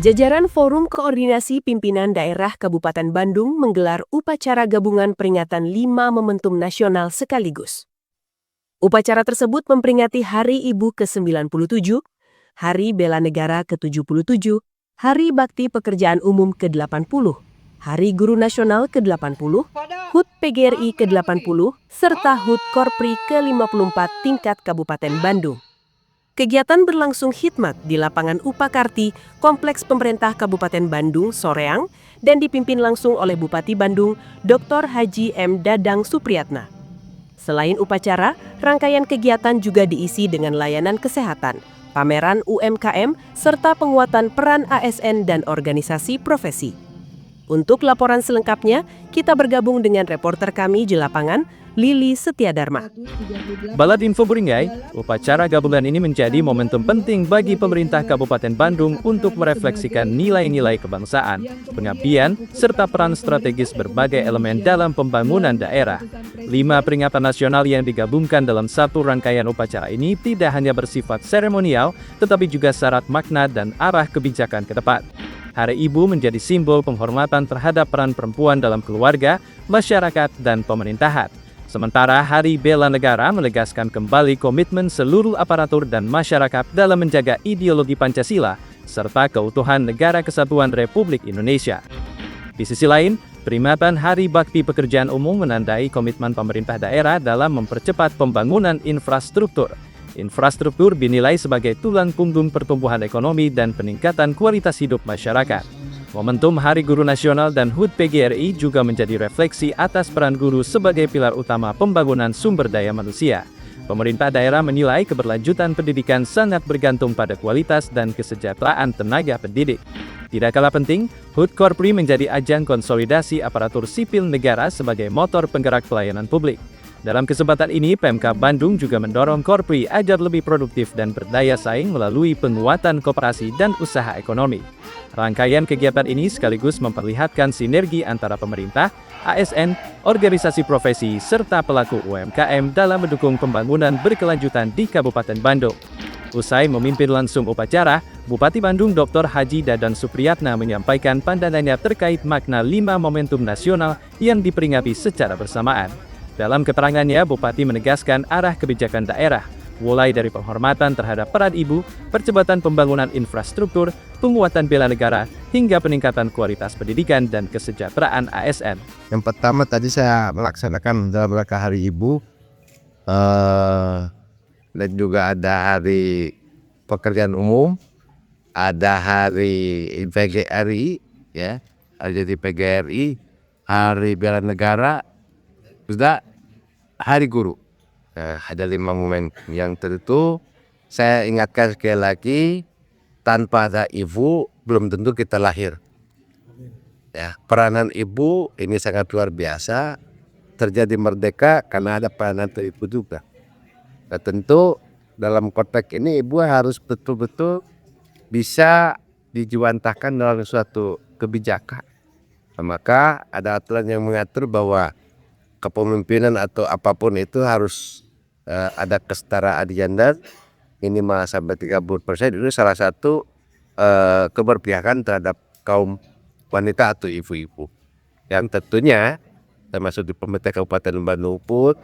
Jajaran Forum Koordinasi Pimpinan Daerah Kabupaten Bandung menggelar upacara gabungan peringatan 5 momentum nasional sekaligus. Upacara tersebut memperingati Hari Ibu ke-97, Hari Bela Negara ke-77, Hari Bakti Pekerjaan Umum ke-80, Hari Guru Nasional ke-80, HUT PGRI ke-80, serta HUT Korpri ke-54 tingkat Kabupaten Bandung. Kegiatan berlangsung khidmat di lapangan Upakarti, Kompleks Pemerintah Kabupaten Bandung, Soreang, dan dipimpin langsung oleh Bupati Bandung, Dr. Haji M. Dadang Supriyatna. Selain upacara, rangkaian kegiatan juga diisi dengan layanan kesehatan, pameran UMKM, serta penguatan peran ASN dan organisasi profesi. Untuk laporan selengkapnya, kita bergabung dengan reporter kami di lapangan, Lili Setiadharma. Balad Info Buringgai, upacara gabungan ini menjadi momentum penting bagi pemerintah Kabupaten Bandung untuk merefleksikan nilai-nilai kebangsaan, pengabdian, serta peran strategis berbagai elemen dalam pembangunan daerah. 5 peringatan nasional yang digabungkan dalam satu rangkaian upacara ini tidak hanya bersifat seremonial, tetapi juga syarat makna dan arah kebijakan ke depan. Hari Ibu menjadi simbol penghormatan terhadap peran perempuan dalam keluarga, masyarakat, dan pemerintahan. Sementara Hari Bela Negara menegaskan kembali komitmen seluruh aparatur dan masyarakat dalam menjaga ideologi Pancasila, serta keutuhan Negara Kesatuan Republik Indonesia. Di sisi lain, peringatan Hari Bakti Pekerjaan Umum menandai komitmen pemerintah daerah dalam mempercepat pembangunan infrastruktur. Infrastruktur dinilai sebagai tulang punggung pertumbuhan ekonomi dan peningkatan kualitas hidup masyarakat. Momentum Hari Guru Nasional dan HUT PGRI juga menjadi refleksi atas peran guru sebagai pilar utama pembangunan sumber daya manusia. Pemerintah daerah menilai keberlanjutan pendidikan sangat bergantung pada kualitas dan kesejahteraan tenaga pendidik. Tidak kalah penting, HUT Korpri menjadi ajang konsolidasi aparatur sipil negara sebagai motor penggerak pelayanan publik. Dalam kesempatan ini, Pemkab Bandung juga mendorong Korpri agar lebih produktif dan berdaya saing melalui penguatan koperasi dan usaha ekonomi. Rangkaian kegiatan ini sekaligus memperlihatkan sinergi antara pemerintah, ASN, organisasi profesi, serta pelaku UMKM dalam mendukung pembangunan berkelanjutan di Kabupaten Bandung. Usai memimpin langsung upacara, Bupati Bandung Dr. Haji Dadang Supriyatna menyampaikan pandangannya terkait makna 5 momentum nasional yang diperingati secara bersamaan. Dalam keterangannya, Bupati menegaskan arah kebijakan daerah, mulai dari penghormatan terhadap peran ibu, percepatan pembangunan infrastruktur, penguatan bela negara, hingga peningkatan kualitas pendidikan dan kesejahteraan ASN. Yang pertama tadi saya melaksanakan dalam rangka Hari Ibu, dan juga ada Hari Pekerjaan Umum, ada Hari PGRI, ya, jadi PGRI, Hari Bela Negara, sudah Hari Guru. Ada 5 momen yang tentu saya ingatkan sekali lagi, tanpa ada ibu belum tentu kita lahir. Ya, peranan ibu ini sangat luar biasa. Terjadi merdeka karena ada peranan ibu juga. Nah, tentu dalam konteks ini ibu harus betul-betul bisa dijuantahkan dalam suatu kebijakan. Nah, maka ada aturan yang mengatur bahwa kepemimpinan atau apapun itu harus ada kesetaraan gender minimal sampai 30%. Itu salah satu keberpihakan terhadap kaum wanita atau ibu-ibu. Yang tentunya termasuk di pemerintah Kabupaten Bandung pun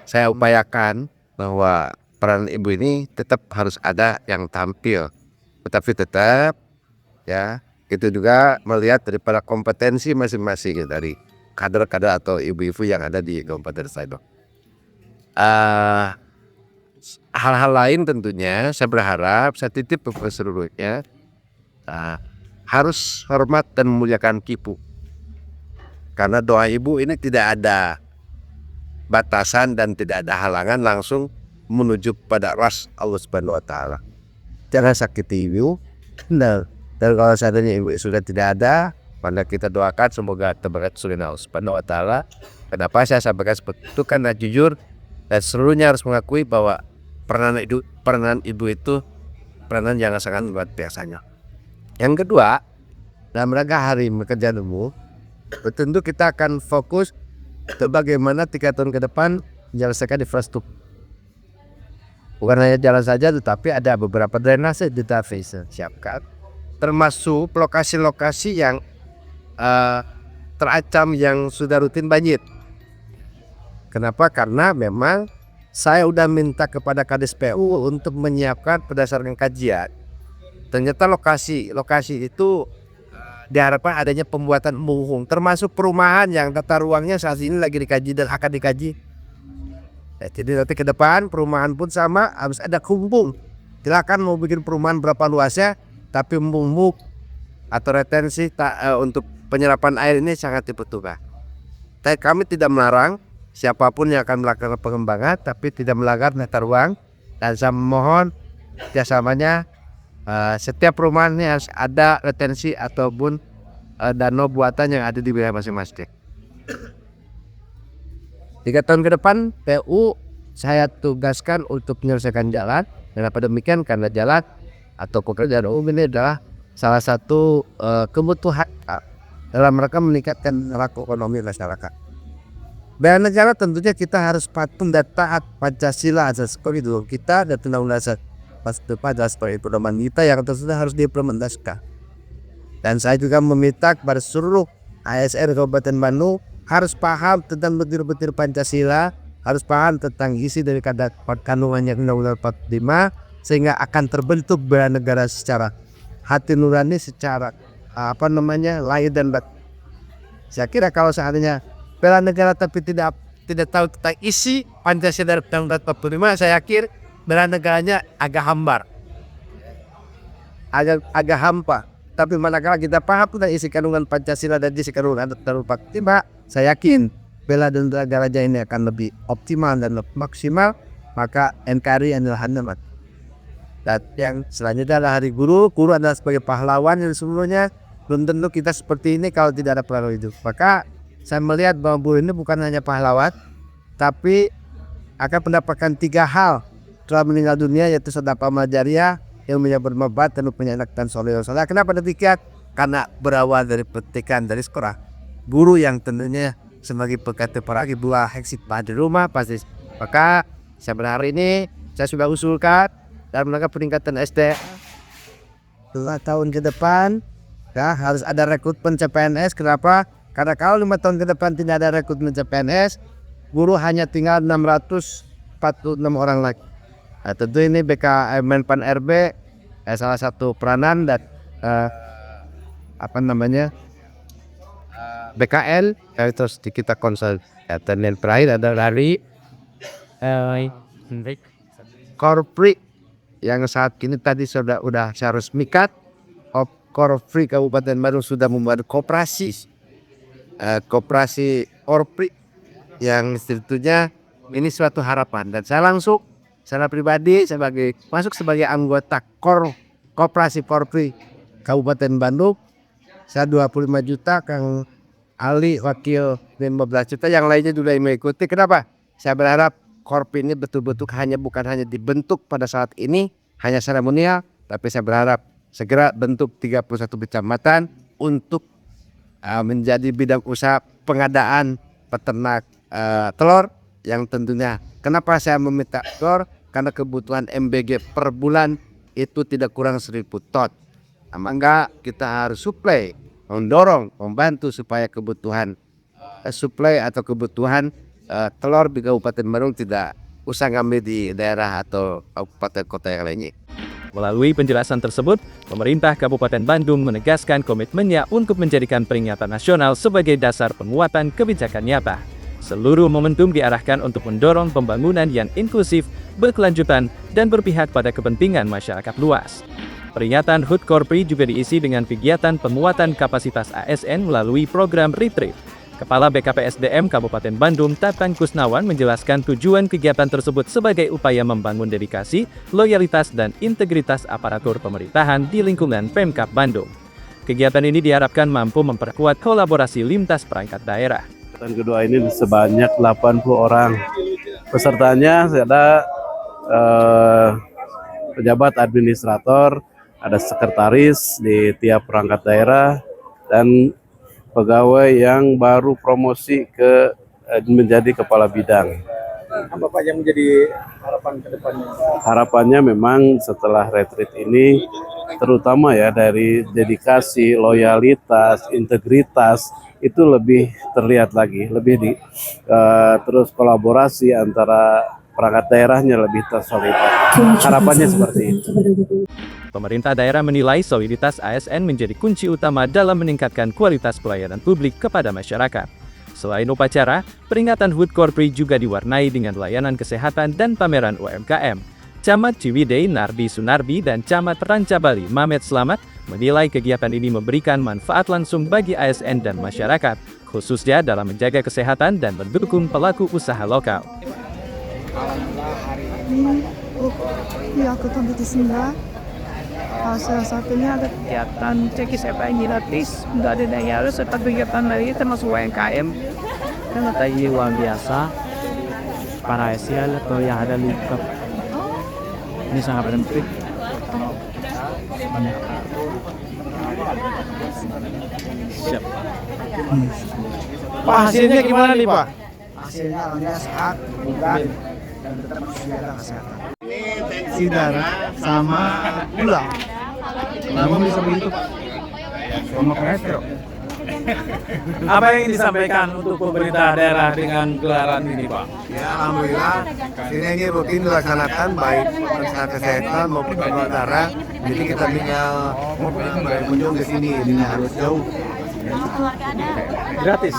saya upayakan bahwa peran ibu ini tetap harus ada yang tampil. Tetapi tetap ya itu juga melihat daripada kompetensi masing-masing dari kader-kader atau ibu-ibu yang ada di Kabupaten Bandung. Hal-hal lain tentunya saya berharap, saya titip kepada seluruhnya, harus hormat dan memuliakan ibu. Karena doa ibu ini tidak ada batasan dan tidak ada halangan, langsung menuju pada ras Allah Subhanahu wa Ta'ala. Jangan sakiti ibu. Dan kalau seandainya ibu sudah tidak ada, maka kita doakan semoga terberkati Allah Subhanahu wa Ta'ala. Kenapa saya sampaikan seperti itu? Karena jujur dan seluruhnya harus mengakui bahwa peranan ibu itu peranan yang sangat luar biasanya. Yang kedua, dalam rangka Hari Pekerjaan Umum, tentu kita akan fokus bagaimana 3 tahun ke depan menyelesaikan infrastruktur. Bukan hanya jalan saja, tetapi ada beberapa drainase kita siapkan. termasuk lokasi-lokasi yang terancam yang sudah rutin banjir. Kenapa? Karena memang saya udah minta kepada Kades PU untuk menyiapkan berdasarkan kajian. Ternyata lokasi itu diharapkan adanya pembuatan embung, termasuk perumahan yang tata ruangnya saat ini lagi dikaji dan akan dikaji. Jadi nanti ke depan perumahan pun sama harus ada kumpung. Silakan mau bikin perumahan berapa luasnya, tapi embung atau retensi untuk penyerapan air ini sangat dibutuhkan. Tapi kami tidak melarang siapapun yang akan melakukan pengembangan, tapi tidak melanggar tata ruang. Dan saya mohon kerjasamanya, setiap perumahan ini harus ada retensi ataupun danau buatan yang ada di wilayah masing-masing. 3 tahun ke depan PU saya tugaskan untuk menyelesaikan jalan. Kenapa demikian? Karena jalan atau pekerjaan umum ini adalah salah satu kebutuhan dalam rangka meningkatkan laku ekonomi masyarakat. Bela negara tentunya kita harus patuh dan taat Pancasila asas koridor kita dan undang-undang asas pedoman kita yang tentunya harus diimplementasikan. Dan saya juga meminta kepada seluruh ASN Kabupaten Bandung harus paham tentang betul-betul Pancasila, harus paham tentang isi dari kandungannya Undang-Undang 45, sehingga akan terbentuk bela negara secara hati nurani, secara lahir dan batin. Saya kira kalau seandainya bela negara tapi tidak tahu tentang isi Pancasila dan Undang-Undang 45, saya yakin bela negaranya agak hambar, agak hampa. Tapi manakala kita paham tentang isi kandungan Pancasila dan isi kandungan Undang-Undang 45, saya yakin bela dan negaranya ini akan lebih optimal dan lebih maksimal. Maka NKRI adalah hanaman. Dan yang selanjutnya adalah Hari Guru. Guru adalah sebagai pahlawan yang seluruhnya. Belum tentu kita seperti ini kalau tidak ada pahlawan itu. Maka saya melihat bahwa guru ini bukan hanya pahlawan, tapi akan mendapatkan 3 hal setelah meninggal dunia, yaitu sedekah jariah, ilmu yang bermanfaat, dan punya anak dan soleh. Kenapa demikian? Karena berawal dari petikan dari sekolah. Guru yang tentunya sebagai pekerja para buah heksit pada rumah pasti. Maka pada hari ini saya sudah usulkan dalam rangka peningkatan SDM 2 tahun ke depan ya, harus ada rekrutmen CPNS. Kenapa? Karena kalau 5 tahun ke depan tidak ada rekrutmen CPNS, guru hanya tinggal 646 orang lagi. Nah, tentu ini Menpan RB salah satu peranan dan BKL terus kita konsul. Dan yang terakhir adalah dari Korpri yang saat ini tadi sudah saya resmikan. Korpri Kabupaten Bandung sudah membuat koperasi Korpri yang tentunya ini suatu harapan. Dan saya langsung secara pribadi masuk sebagai anggota koperasi Korpri Kabupaten Bandung. Saya 25 juta, Kang Ali wakil 15 juta, yang lainnya juga mengikuti. Kenapa? Saya berharap Korpri ini betul-betul bukan hanya dibentuk pada saat ini hanya seremonial, tapi saya berharap segera bentuk 31 kecamatan untuk menjadi bidang usaha pengadaan peternak telur. Yang tentunya kenapa saya meminta telur, karena kebutuhan MBG per bulan itu tidak kurang 1000 ton. Maka kita harus supply, mendorong, membantu supaya kebutuhan supply atau kebutuhan telur di Kabupaten Bandung tidak usah ngambil di daerah atau kabupaten kota yang lainnya. Melalui penjelasan tersebut, pemerintah Kabupaten Bandung menegaskan komitmennya untuk menjadikan peringatan nasional sebagai dasar penguatan kebijakan nyata. Seluruh momentum diarahkan untuk mendorong pembangunan yang inklusif, berkelanjutan, dan berpihak pada kepentingan masyarakat luas. Peringatan HUT Korpri juga diisi dengan kegiatan penguatan kapasitas ASN melalui program Retreat. Kepala BKPSDM Kabupaten Bandung, Tatang Kusnawan, menjelaskan tujuan kegiatan tersebut sebagai upaya membangun dedikasi, loyalitas, dan integritas aparatur pemerintahan di lingkungan Pemkab Bandung. Kegiatan ini diharapkan mampu memperkuat kolaborasi lintas perangkat daerah. Dan kedua ini sebanyak 80 orang. Pesertanya ada pejabat administrator, ada sekretaris di tiap perangkat daerah, dan pegawai yang baru promosi menjadi kepala bidang. Apa yang menjadi harapan ke depannya? Harapannya memang setelah retreat ini terutama ya dari dedikasi, loyalitas, integritas itu lebih terlihat lagi, terus kolaborasi antara perangkat daerahnya lebih tersolid. Harapannya seperti itu. Pemerintah daerah menilai soliditas ASN menjadi kunci utama dalam meningkatkan kualitas pelayanan publik kepada masyarakat. Selain upacara, peringatan HUT Korpri juga diwarnai dengan layanan kesehatan dan pameran UMKM. Camat Ciwidey Nardi Sunardi dan Camat Rancabali Mamet Slamet menilai kegiatan ini memberikan manfaat langsung bagi ASN dan masyarakat, khususnya dalam menjaga kesehatan dan mendukung pelaku usaha lokal. Ya, ketonton salah satunya ada kegiatan cekis FPI gratis, nggak ada daya serta kegiatan dari termasuk UMKM. Kan tadi luar biasa para ASN atau yang ada di lingkup ini sangat penting. Siap. Pak, hasilnya gimana nih Pak? Hasilnya alhamdulillah sehat, bukan dan tetap harus menjaga kesehatan. Tensi darah sama gula. Namun bisa begitu Pak. Sama kolesterol. Apa yang disampaikan untuk pemerintah daerah dengan gelaran ini Pak? Ya, alhamdulillah hasilnya ini rutin dilaksanakan baik masalah kesehatan maupun donor darah. Jadi kita tinggal berkunjung ke sini, tidak harus jauh. Gratis.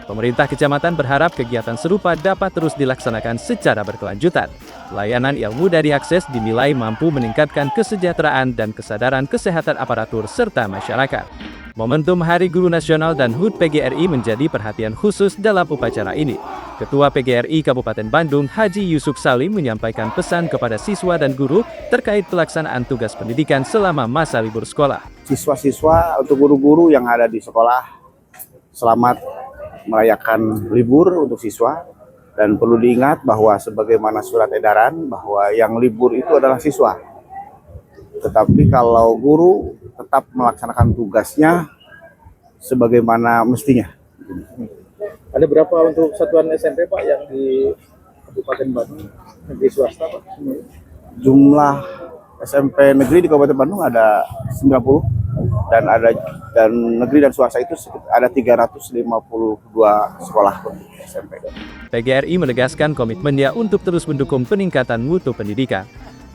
Pemerintah kecamatan berharap kegiatan serupa dapat terus dilaksanakan secara berkelanjutan. Layanan yang mudah diakses dinilai mampu meningkatkan kesejahteraan dan kesadaran kesehatan aparatur serta masyarakat. Momentum Hari Guru Nasional dan HUT PGRI menjadi perhatian khusus dalam upacara ini. Ketua PGRI Kabupaten Bandung, Haji Yusuf Salim menyampaikan pesan kepada siswa dan guru terkait pelaksanaan tugas pendidikan selama masa libur sekolah. Siswa-siswa atau guru-guru yang ada di sekolah, selamat merayakan libur untuk siswa. Dan perlu diingat bahwa sebagaimana surat edaran bahwa yang libur itu adalah siswa. Tetapi kalau guru tetap melaksanakan tugasnya sebagaimana mestinya. Ada berapa untuk satuan SMP Pak yang di Kabupaten Bandung? Negeri swasta Pak? Jumlah SMP negeri di Kabupaten Bandung ada 90 dan negeri dan swasta itu ada 352 sekolah SMP. PGRI menegaskan komitmennya untuk terus mendukung peningkatan mutu pendidikan.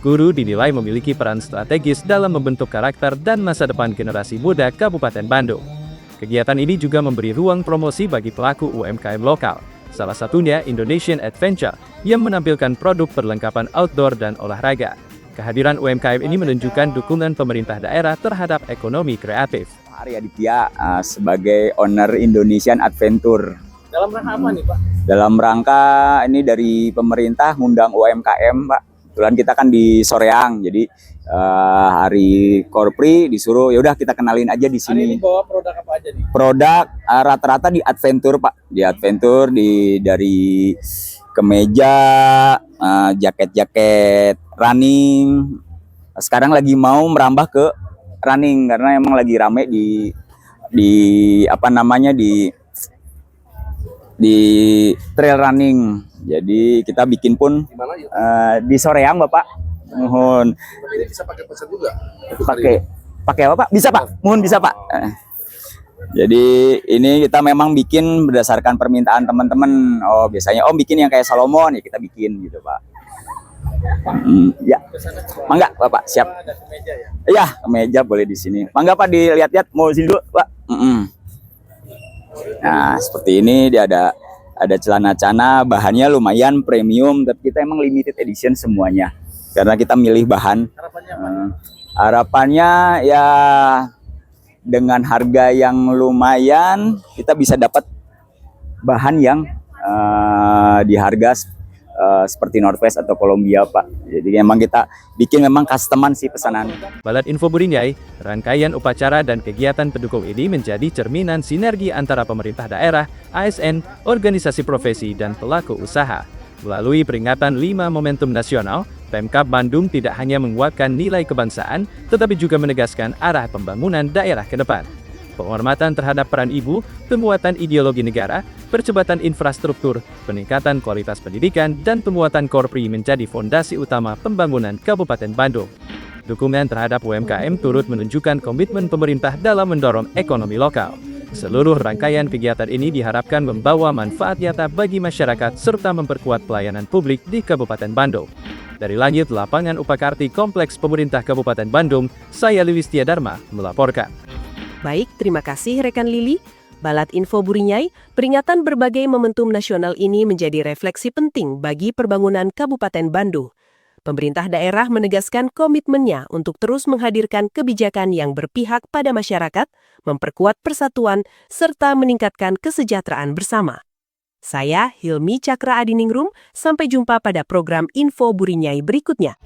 Guru dinilai memiliki peran strategis dalam membentuk karakter dan masa depan generasi muda Kabupaten Bandung. Kegiatan ini juga memberi ruang promosi bagi pelaku UMKM lokal, salah satunya Indonesian Adventure, yang menampilkan produk perlengkapan outdoor dan olahraga. Kehadiran UMKM ini menunjukkan dukungan pemerintah daerah terhadap ekonomi kreatif. Arya Aditya sebagai owner Indonesian Adventure. Dalam rangka apa nih Pak? Dalam rangka ini dari pemerintah ngundang UMKM Pak. Kebetulan kita kan di Soreang, jadi hari Korpri disuruh ya udah kita kenalin aja di sini. Hari ini bawa produk apa aja nih? Produk rata-rata di Adventure Pak, di Adventure dari kemeja, jaket-jaket running. Sekarang lagi mau merambah ke running karena emang lagi rame di trail running. Jadi kita bikin pun di Soreang Bapak. Mohon. Ini bisa pakai pesan juga. Pakai apa Pak? Bisa Pak. Mohon bisa Pak. Jadi ini kita memang bikin berdasarkan permintaan teman-teman. Oh biasanya bikin yang kayak Salomon ya kita bikin gitu Pak. Ya. Mangga Bapak siap. Ada kemeja ya? Iya kemeja boleh di sini. Mangga Pak dilihat-lihat mau sini dulu Pak. Nah seperti ini dia ada celana-celana, bahannya lumayan premium, tapi kita emang limited edition semuanya. Karena kita milih bahan. Harapannya ya dengan harga yang lumayan, kita bisa dapat bahan yang di harga seperti Northwest atau Columbia Pak. Jadi memang kita bikin memang customan sih pesanan. Balat Info Burinjai, rangkaian upacara dan kegiatan pendukung ini menjadi cerminan sinergi antara pemerintah daerah, ASN, organisasi profesi, dan pelaku usaha. Melalui peringatan 5 momentum nasional, Pemkab Bandung tidak hanya menguatkan nilai kebangsaan, tetapi juga menegaskan arah pembangunan daerah ke depan. Penghormatan terhadap peran ibu, penguatan ideologi negara, percepatan infrastruktur, peningkatan kualitas pendidikan, dan penguatan Korpri menjadi fondasi utama pembangunan Kabupaten Bandung. Dukungan terhadap UMKM turut menunjukkan komitmen pemerintah dalam mendorong ekonomi lokal. Seluruh rangkaian kegiatan ini diharapkan membawa manfaat nyata bagi masyarakat serta memperkuat pelayanan publik di Kabupaten Bandung. Dari langit lapangan Upakarti Kompleks Pemerintah Kabupaten Bandung, saya Lilis Tiadarma melaporkan. Baik, terima kasih rekan Lili. Balat Info Burinyai, peringatan berbagai momentum nasional ini menjadi refleksi penting bagi perbangunan Kabupaten Bandung. Pemerintah daerah menegaskan komitmennya untuk terus menghadirkan kebijakan yang berpihak pada masyarakat, memperkuat persatuan, serta meningkatkan kesejahteraan bersama. Saya Hilmi Cakra Adiningrum, sampai jumpa pada program Info Burinyai berikutnya.